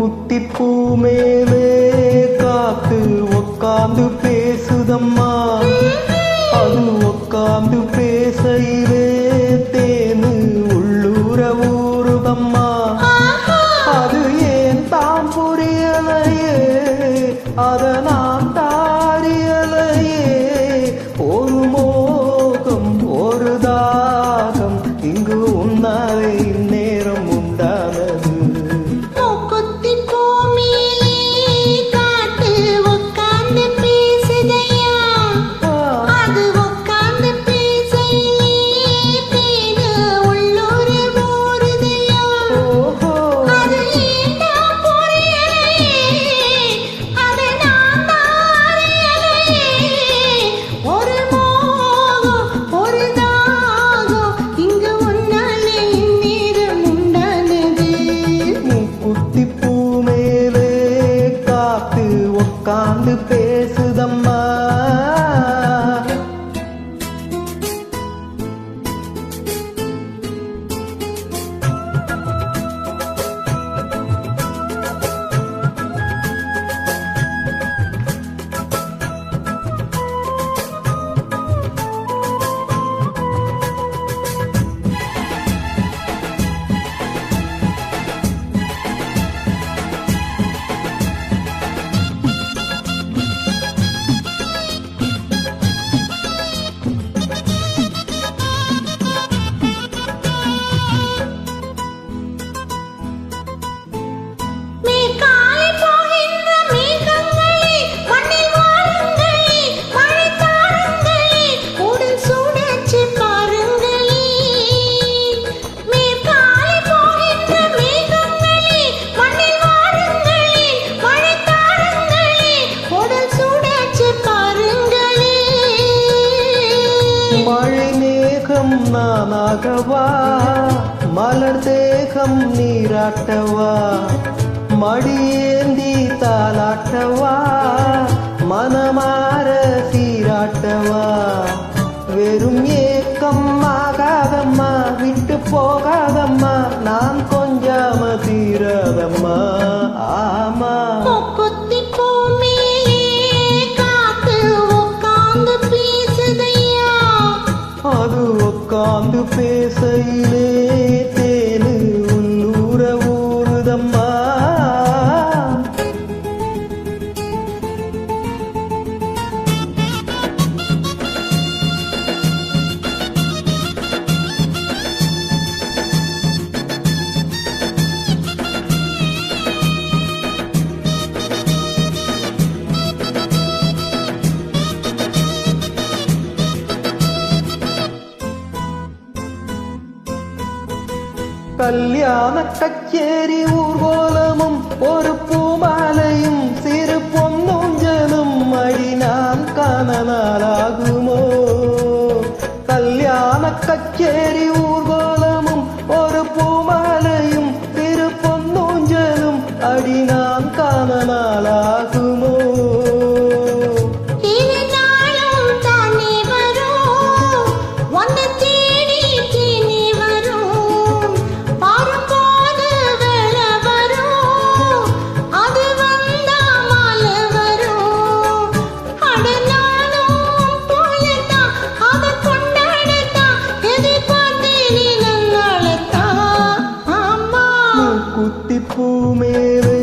குத்திப்பூ மேலே காத்து உக்காந்து பேசுதம்மா. அது உக்காந்து பேசையிலே தேனு உள்ளூர ஊறுதம்மா. அது ஏன் தான் புரியலையே, அத நான் தாரியலையே. ஒரு மோகம் ஒரு தாகம் இங்கு உன்னாலே இந்நேரம் உண்டானது. குத்திப்பூ மேலே காத்து உக்காந்து பேசுதம்மா. மழை மேகம் நானாகவா, மலர் தேகம் நீராட்டவா, மடியேந்தி தாலாட்டவா, மனமார சீராட்டவா. வெறும் ஏக்கம் ஆகாதம்மா, விட்டு போகாதம்மா, நான் கொஞ்சாம தீராதம்மா. ஆமா அது உக்காந்து பேசையிலே தேனு உள்ளூர ஊறுதம்மா. கல்யாண கச்சேரி ஊர்வலமும் ஒரு பூமாலையும் சிறு பொன்னூஞ்சலும் அடி நான் காணலாகுமோ. கல்யாண கச்சேரி ஊர்வலமும் ஒரு பூமாலையும் சிறு பொன்னூஞ்சலும் அடி நான் காணலாகுமோ. குத்திப்பூ மேலே